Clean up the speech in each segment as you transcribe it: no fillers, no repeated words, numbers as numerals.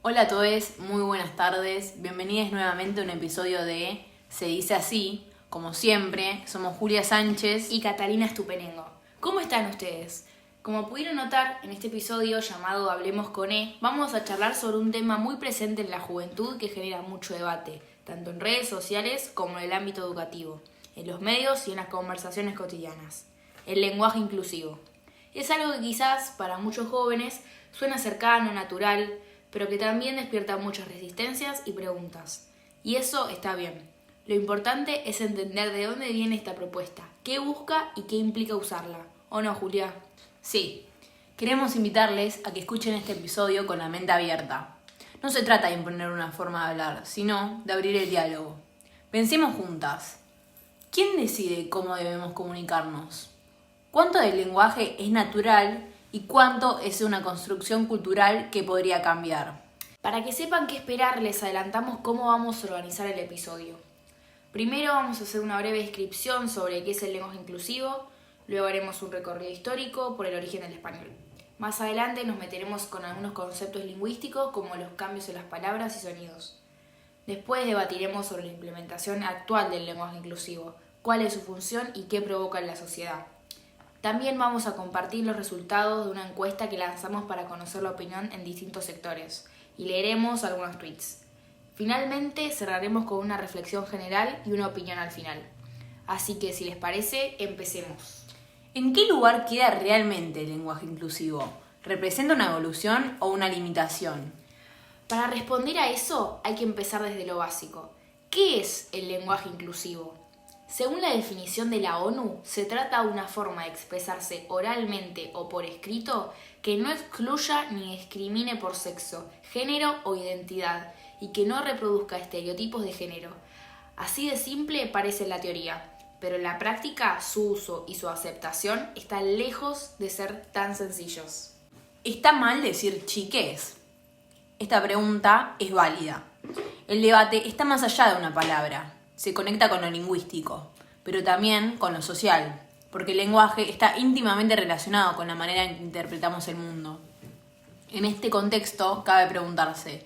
Hola a todos, muy buenas tardes, bienvenidos nuevamente a un episodio de Se dice así. Como siempre, somos Julia Sánchez y Catalina Estupenengo. ¿Cómo están ustedes? Como pudieron notar, en este episodio llamado Hablemos con E, vamos a charlar sobre un tema muy presente en la juventud que genera mucho debate, tanto en redes sociales como en el ámbito educativo, en los medios y en las conversaciones cotidianas. El lenguaje inclusivo. Es algo que quizás para muchos jóvenes suena cercano, natural, pero que también despierta muchas resistencias y preguntas. Y eso está bien. Lo importante es entender de dónde viene esta propuesta, qué busca y qué implica usarla. ¿O no, Julia? Sí, queremos invitarles a que escuchen este episodio con la mente abierta. No se trata de imponer una forma de hablar, sino de abrir el diálogo. Pensemos juntas. ¿Quién decide cómo debemos comunicarnos? ¿Cuánto del lenguaje es natural y cuánto es una construcción cultural que podría cambiar? Para que sepan qué esperar, les adelantamos cómo vamos a organizar el episodio. Primero vamos a hacer una breve descripción sobre qué es el lenguaje inclusivo, luego haremos un recorrido histórico por el origen del español. Más adelante nos meteremos con algunos conceptos lingüísticos como los cambios en las palabras y sonidos. Después debatiremos sobre la implementación actual del lenguaje inclusivo, cuál es su función y qué provoca en la sociedad. También vamos a compartir los resultados de una encuesta que lanzamos para conocer la opinión en distintos sectores y leeremos algunos tweets. Finalmente cerraremos con una reflexión general y una opinión al final. Así que si les parece, empecemos. ¿En qué lugar queda realmente el lenguaje inclusivo? ¿Representa una evolución o una limitación? Para responder a eso hay que empezar desde lo básico. ¿Qué es el lenguaje inclusivo? Según la definición de la ONU, se trata de una forma de expresarse oralmente o por escrito que no excluya ni discrimine por sexo, género o identidad y que no reproduzca estereotipos de género. Así de simple parece la teoría, pero en la práctica su uso y su aceptación están lejos de ser tan sencillos. ¿Está mal decir chiques? Esta pregunta es válida. El debate está más allá de una palabra. Se conecta con lo lingüístico, pero también con lo social, porque el lenguaje está íntimamente relacionado con la manera en que interpretamos el mundo. En este contexto, cabe preguntarse,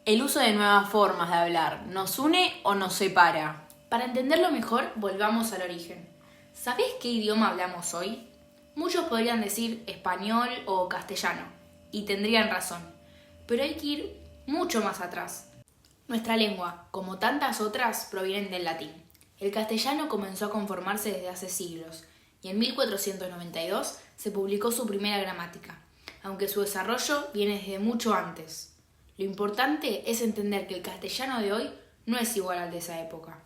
¿el uso de nuevas formas de hablar nos une o nos separa? Para entenderlo mejor, volvamos al origen. ¿Sabés qué idioma hablamos hoy? Muchos podrían decir español o castellano, y tendrían razón, pero hay que ir mucho más atrás. Nuestra lengua, como tantas otras, provienen del latín. El castellano comenzó a conformarse desde hace siglos, y en 1492 se publicó su primera gramática, aunque su desarrollo viene desde mucho antes. Lo importante es entender que el castellano de hoy no es igual al de esa época.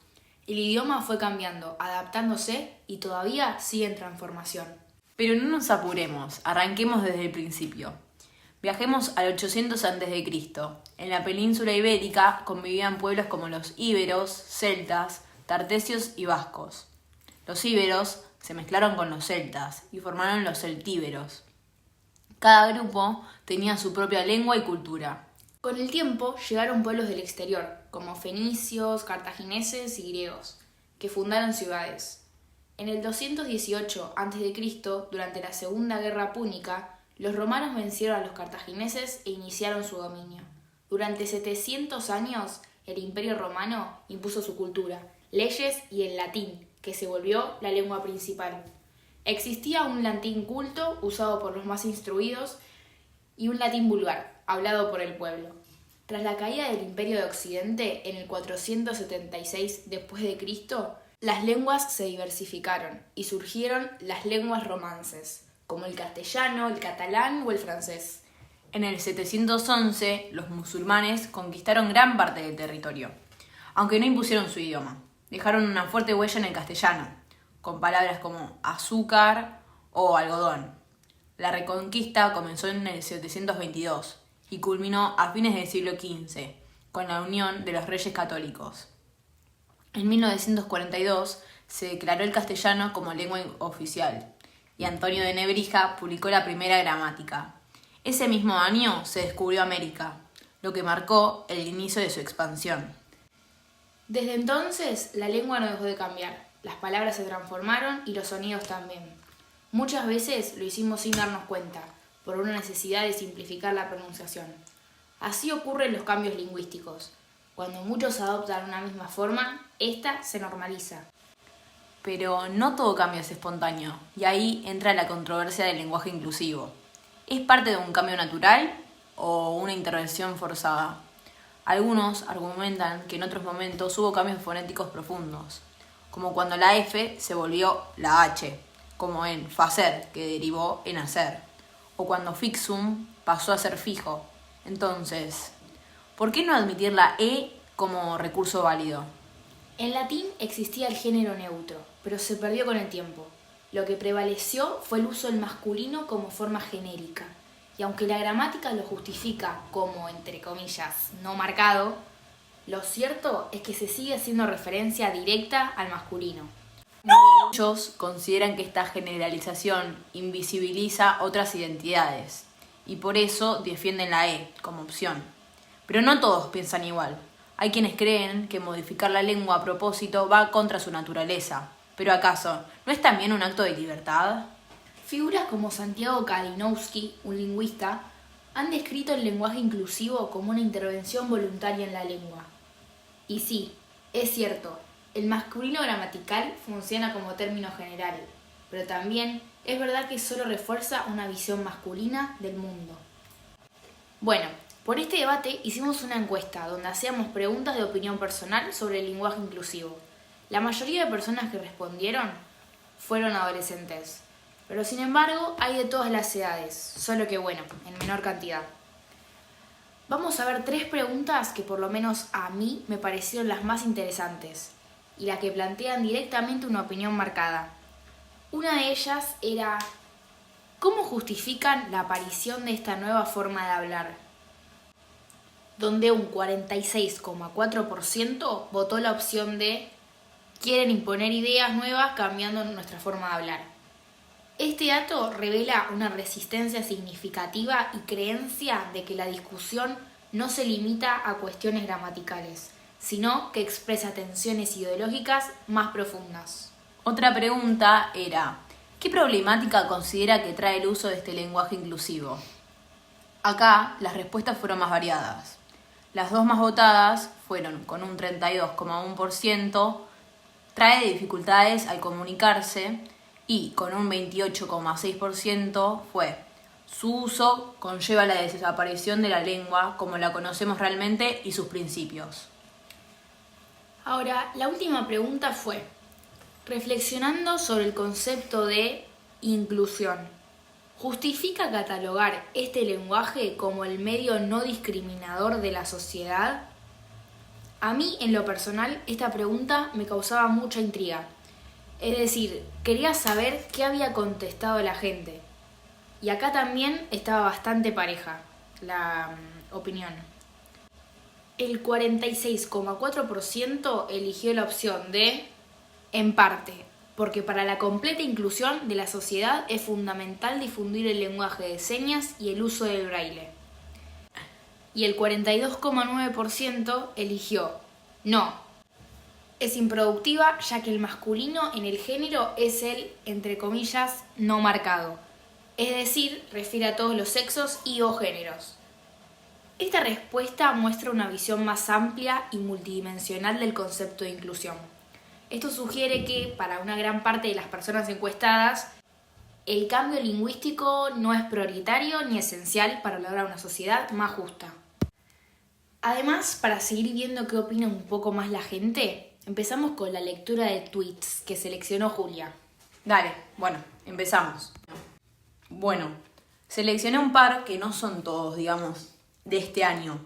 El idioma fue cambiando, adaptándose y todavía sigue en transformación. Pero no nos apuremos, arranquemos desde el principio. Viajemos al 800 a.C. En la península ibérica convivían pueblos como los íberos, celtas, tartesios y vascos. Los íberos se mezclaron con los celtas y formaron los celtíberos. Cada grupo tenía su propia lengua y cultura. Con el tiempo llegaron pueblos del exterior, como fenicios, cartagineses y griegos, que fundaron ciudades. En el 218 a.C., durante la Segunda Guerra Púnica, los romanos vencieron a los cartagineses e iniciaron su dominio. Durante 700 años, el Imperio Romano impuso su cultura, leyes y el latín, que se volvió la lengua principal. Existía un latín culto, usado por los más instruidos, y un latín vulgar, hablado por el pueblo. Tras la caída del Imperio de Occidente, en el 476 d.C., las lenguas se diversificaron y surgieron las lenguas romances, como el castellano, el catalán o el francés. En el 711, los musulmanes conquistaron gran parte del territorio, aunque no impusieron su idioma. Dejaron una fuerte huella en el castellano, con palabras como azúcar o algodón. La reconquista comenzó en el 722 y culminó a fines del siglo XV, con la unión de los reyes católicos. En 1942 se declaró el castellano como lengua oficial, y Antonio de Nebrija publicó la primera gramática. Ese mismo año se descubrió América, lo que marcó el inicio de su expansión. Desde entonces, la lengua no dejó de cambiar. Las palabras se transformaron y los sonidos también. Muchas veces lo hicimos sin darnos cuenta, por una necesidad de simplificar la pronunciación. Así ocurren los cambios lingüísticos. Cuando muchos adoptan una misma forma, esta se normaliza. Pero no todo cambio es espontáneo, y ahí entra la controversia del lenguaje inclusivo. ¿Es parte de un cambio natural o una intervención forzada? Algunos argumentan que en otros momentos hubo cambios fonéticos profundos, como cuando la F se volvió la H, como en facer, que derivó en hacer, o cuando fixum pasó a ser fijo. Entonces, ¿por qué no admitir la E como recurso válido? En latín existía el género neutro, pero se perdió con el tiempo. Lo que prevaleció fue el uso del masculino como forma genérica, y aunque la gramática lo justifica como, entre comillas, no marcado, lo cierto es que se sigue haciendo referencia directa al masculino. Muchos consideran que esta generalización invisibiliza otras identidades, y por eso defienden la E como opción. Pero no todos piensan igual. Hay quienes creen que modificar la lengua a propósito va contra su naturaleza. Pero ¿acaso no es también un acto de libertad? Figuras como Santiago Kalinowski, un lingüista, han descrito el lenguaje inclusivo como una intervención voluntaria en la lengua. Y sí, es cierto, el masculino gramatical funciona como término general, pero también es verdad que solo refuerza una visión masculina del mundo. Bueno, por este debate hicimos una encuesta donde hacíamos preguntas de opinión personal sobre el lenguaje inclusivo. La mayoría de personas que respondieron fueron adolescentes, pero sin embargo hay de todas las edades, solo que bueno, en menor cantidad. Vamos a ver 3 preguntas que por lo menos a mí me parecieron las más interesantes y las que plantean directamente una opinión marcada. Una de ellas era: ¿cómo justifican la aparición de esta nueva forma de hablar? Donde un 46,4% votó la opción de quieren imponer ideas nuevas cambiando nuestra forma de hablar. Este dato revela una resistencia significativa y creencia de que la discusión no se limita a cuestiones gramaticales, sino que expresa tensiones ideológicas más profundas. Otra pregunta era: ¿qué problemática considera que trae el uso de este lenguaje inclusivo? Acá las respuestas fueron más variadas. Las dos más votadas fueron, con un 32,1%, trae dificultades al comunicarse, y con un 28,6% fue: su uso conlleva la desaparición de la lengua como la conocemos realmente y sus principios. Ahora, la última pregunta fue: reflexionando sobre el concepto de inclusión, ¿justifica catalogar este lenguaje como el medio no discriminador de la sociedad? A mí, en lo personal, esta pregunta me causaba mucha intriga. Es decir, quería saber qué había contestado la gente. Y acá también estaba bastante pareja la opinión. El 46,4% eligió la opción de en parte, porque para la completa inclusión de la sociedad es fundamental difundir el lenguaje de señas y el uso del braille. Y el 42,9% eligió no. Es improductiva ya que el masculino en el género es el, entre comillas, no marcado. Es decir, refiere a todos los sexos y o géneros. Esta respuesta muestra una visión más amplia y multidimensional del concepto de inclusión. Esto sugiere que, para una gran parte de las personas encuestadas, el cambio lingüístico no es prioritario ni esencial para lograr una sociedad más justa. Además, para seguir viendo qué opina un poco más la gente, empezamos con la lectura de tweets que seleccionó Julia. Dale, bueno, empezamos. Bueno, seleccioné un par que no son todos, digamos, de este año.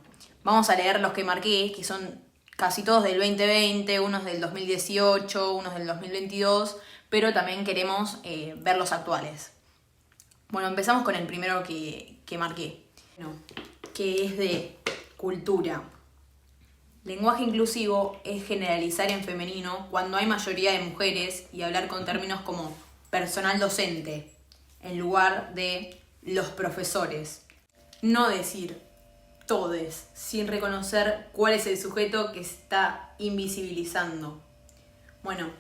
Vamos a leer los que marqué, que son casi todos del 2020, unos del 2018, unos del 2022, pero también queremos ver los actuales. Bueno, empezamos con el primero que marqué, que es de cultura. Lenguaje inclusivo es generalizar en femenino cuando hay mayoría de mujeres y hablar con términos como personal docente, en lugar de los profesores. No decir todes, sin reconocer cuál es el sujeto que está invisibilizando. Bueno,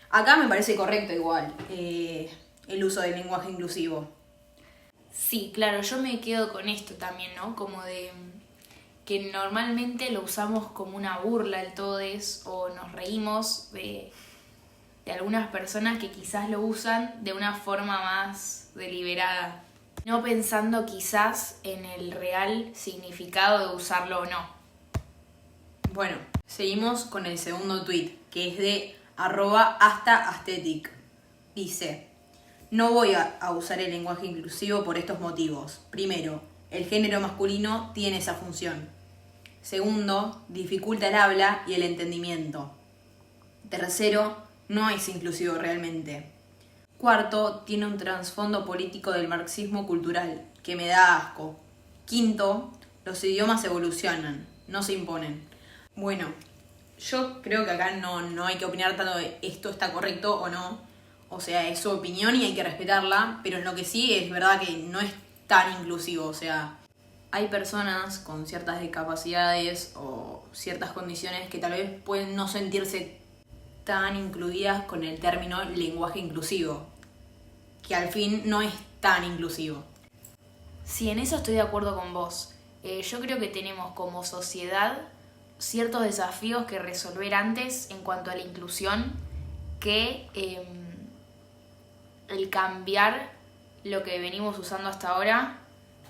acá me parece correcto igual el uso del lenguaje inclusivo. Sí, claro, yo me quedo con esto también, ¿no? Como de que normalmente lo usamos como una burla el todes o nos reímos de algunas personas que quizás lo usan de una forma más deliberada, no pensando quizás en el real significado de usarlo o no. Bueno, seguimos con el segundo tweet, que es de @hasta_aesthetic. Dice: no voy a usar el lenguaje inclusivo por estos motivos. Primero, el género masculino tiene esa función. Segundo, dificulta el habla y el entendimiento. Tercero, no es inclusivo realmente. Cuarto, tiene un trasfondo político del marxismo cultural, que me da asco. Quinto, los idiomas evolucionan, no se imponen. Bueno, yo creo que acá no hay que opinar tanto de esto está correcto o no. O sea, es su opinión y hay que respetarla, pero en lo que sí es verdad que no es tan inclusivo. O sea, hay personas con ciertas discapacidades o ciertas condiciones que tal vez pueden no sentirse tan incluidas con el término lenguaje inclusivo, que al fin no es tan inclusivo. Sí, en eso estoy de acuerdo con vos. Yo creo que tenemos como sociedad ciertos desafíos que resolver antes en cuanto a la inclusión que el cambiar lo que venimos usando hasta ahora,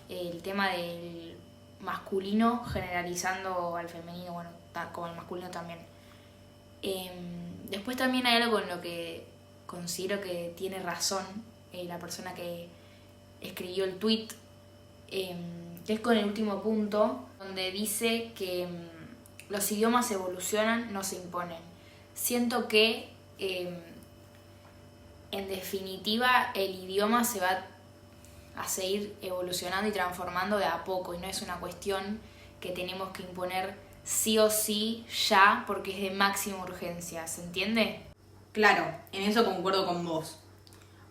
el tema del masculino generalizando al femenino, bueno, como el masculino también. Después también hay algo en lo que considero que tiene razón la persona que escribió el tweet, que es con el último punto, donde dice que los idiomas evolucionan, no se imponen. Siento que en definitiva el idioma se va a seguir evolucionando y transformando de a poco, y no es una cuestión que tenemos que imponer sí o sí ya porque es de máxima urgencia, ¿se entiende? Claro, en eso concuerdo con vos.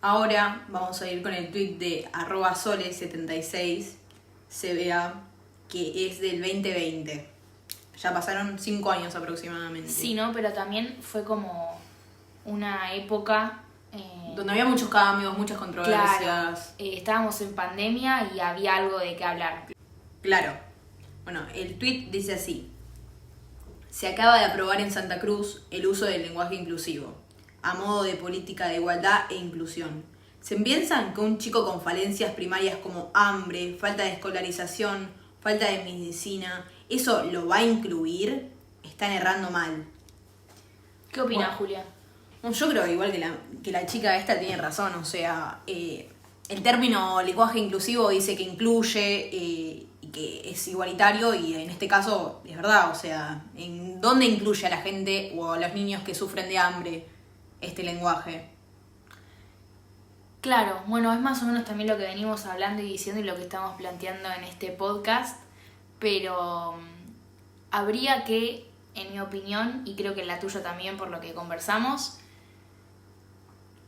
Ahora vamos a ir con el tweet de @sole76, se vea que es del 2020. Ya pasaron 5 años aproximadamente. Sí, ¿no? Pero también fue como una época donde había muchos cambios, muchas controversias. Claro, estábamos en pandemia y había algo de qué hablar. Claro. Bueno, el tweet dice así: se acaba de aprobar en Santa Cruz el uso del lenguaje inclusivo, a modo de política de igualdad e inclusión. ¿Se piensan que un chico con falencias primarias como hambre, falta de escolarización, falta de medicina, eso lo va a incluir? Están errando mal. ¿Qué opinas, Julia? Yo creo igual que la chica esta tiene razón. O sea, el término lenguaje inclusivo dice que incluye y que es igualitario, y en este caso es verdad. O sea, ¿en dónde incluye a la gente o a los niños que sufren de hambre este lenguaje? Claro, bueno, es más o menos también lo que venimos hablando y diciendo y lo que estamos planteando en este podcast, pero habría que, en mi opinión, y creo que en la tuya también por lo que conversamos,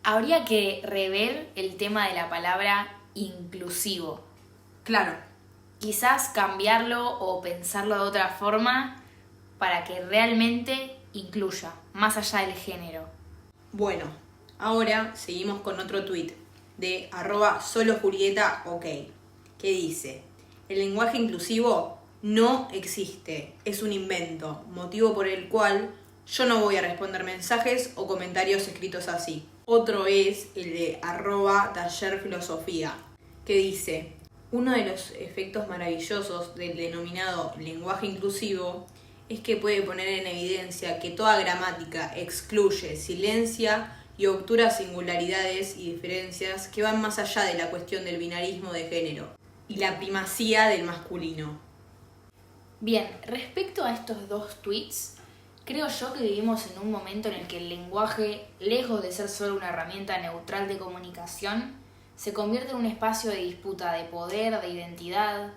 habría que rever el tema de la palabra inclusivo. Claro. Quizás cambiarlo o pensarlo de otra forma para que realmente incluya, más allá del género. Bueno, ahora seguimos con otro tuit de @solojulietaok, que dice: el lenguaje inclusivo no existe, es un invento, motivo por el cual yo no voy a responder mensajes o comentarios escritos así. Otro es el de @tallerfilosofía, que dice: uno de los efectos maravillosos del denominado lenguaje inclusivo es que puede poner en evidencia que toda gramática excluye, silencia y obtura singularidades y diferencias que van más allá de la cuestión del binarismo de género y la primacía del masculino. Bien, respecto a estos dos tweets, creo yo que vivimos en un momento en el que el lenguaje, lejos de ser solo una herramienta neutral de comunicación, se convierte en un espacio de disputa de poder, de identidad.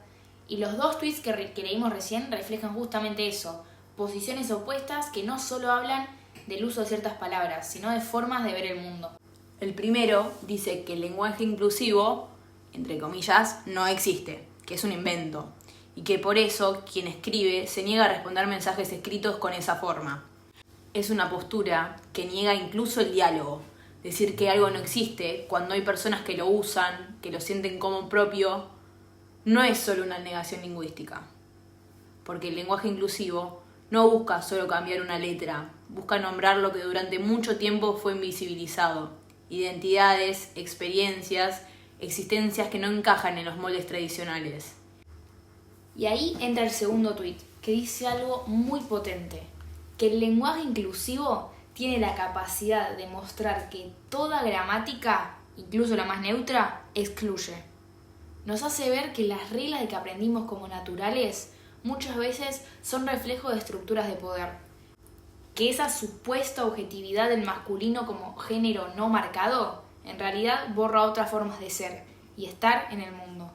Y los dos tweets que leímos recién reflejan justamente eso, posiciones opuestas que no solo hablan del uso de ciertas palabras, sino de formas de ver el mundo. El primero dice que el lenguaje inclusivo, entre comillas, no existe, que es un invento, y que por eso quien escribe se niega a responder mensajes escritos con esa forma. Es una postura que niega incluso el diálogo. Decir que algo no existe cuando hay personas que lo usan, que lo sienten como propio, no es solo una negación lingüística. porque el lenguaje inclusivo no busca solo cambiar una letra, busca nombrar lo que durante mucho tiempo fue invisibilizado, identidades, experiencias, existencias que no encajan en los moldes tradicionales. Y ahí entra el segundo tuit, que dice algo muy potente, que el lenguaje inclusivo tiene la capacidad de mostrar que toda gramática, incluso la más neutra, excluye. Nos hace ver que las reglas de que aprendimos como naturales muchas veces son reflejo de estructuras de poder. Que esa supuesta objetividad del masculino como género no marcado, en realidad borra otras formas de ser y estar en el mundo.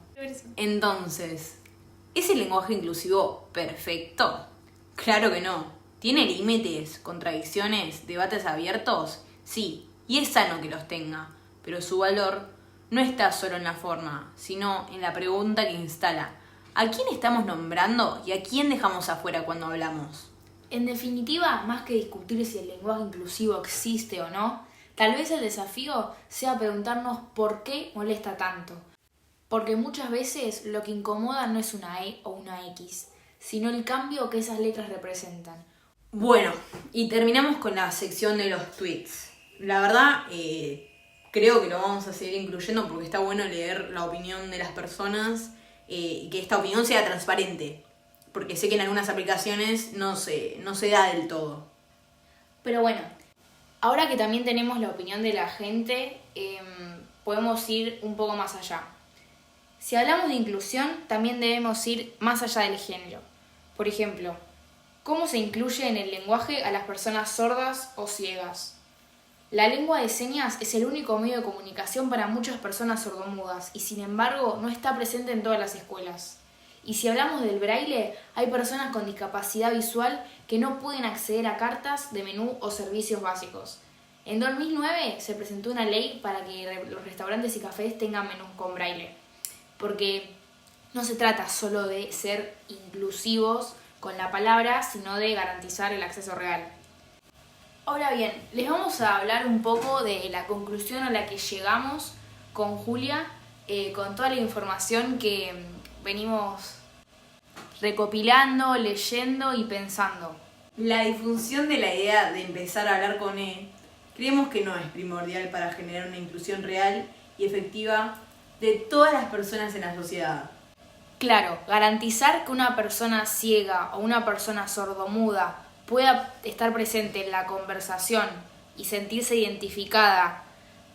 Entonces, ¿es el lenguaje inclusivo perfecto? Claro que no. ¿Tiene límites, contradicciones, debates abiertos? Sí, y es sano que los tenga, pero su valor no está solo en la forma, sino en la pregunta que instala. ¿A quién estamos nombrando y a quién dejamos afuera cuando hablamos? En definitiva, más que discutir si el lenguaje inclusivo existe o no, tal vez el desafío sea preguntarnos por qué molesta tanto. Porque muchas veces lo que incomoda no es una E o una X, sino el cambio que esas letras representan. Bueno, y terminamos con la sección de los tweets. La verdad, creo que lo vamos a seguir incluyendo porque está bueno leer la opinión de las personas y que esta opinión sea transparente. Porque sé que en algunas aplicaciones no se da del todo. Pero bueno, ahora que también tenemos la opinión de la gente, podemos ir un poco más allá. Si hablamos de inclusión, también debemos ir más allá del género. Por ejemplo, ¿cómo se incluye en el lenguaje a las personas sordas o ciegas? La lengua de señas es el único medio de comunicación para muchas personas sordomudas y sin embargo no está presente en todas las escuelas. Y si hablamos del braille, hay personas con discapacidad visual que no pueden acceder a cartas de menú o servicios básicos. En 2009 se presentó una ley para que los restaurantes y cafés tengan menús con braille, porque no se trata solo de ser inclusivos con la palabra, sino de garantizar el acceso real. Ahora bien, les vamos a hablar un poco de la conclusión a la que llegamos con Julia, con toda la información que venimos recopilando, leyendo y pensando. La difusión de la idea de empezar a hablar con E creemos que no es primordial para generar una inclusión real y efectiva de todas las personas en la sociedad. Claro, garantizar que una persona ciega o una persona sordomuda pueda estar presente en la conversación y sentirse identificada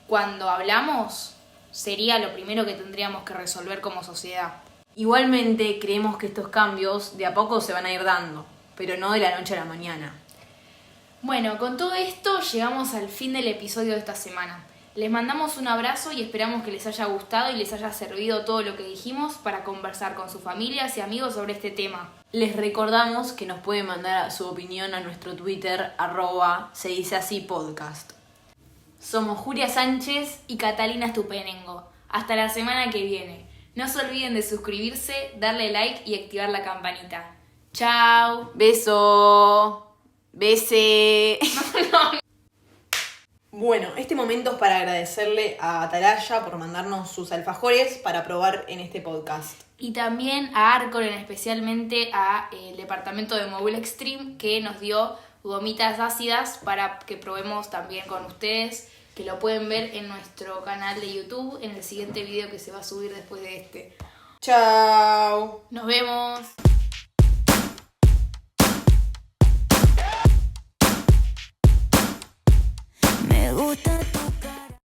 cuando hablamos sería lo primero que tendríamos que resolver como sociedad. Igualmente creemos que estos cambios de a poco se van a ir dando, pero no de la noche a la mañana. Bueno, con todo esto llegamos al fin del episodio de esta semana. Les mandamos un abrazo y esperamos que les haya gustado y les haya servido todo lo que dijimos para conversar con sus familias y amigos sobre este tema. Les recordamos que nos pueden mandar su opinión a nuestro Twitter, @sediceasipodcast. Somos Julia Sánchez y Catalina Stupenengo. Hasta la semana que viene. No se olviden de suscribirse, darle like y activar la campanita. ¡Chao! ¡Beso! ¡Bese! Bueno, este momento es para agradecerle a Atalaya por mandarnos sus alfajores para probar en este podcast. Y también a Arcor, especialmente a el departamento de Mobile Extreme, que nos dio gomitas ácidas para que probemos también con ustedes, que lo pueden ver en nuestro canal de YouTube en el siguiente video que se va a subir después de este. ¡Chao! ¡Nos vemos! Me gusta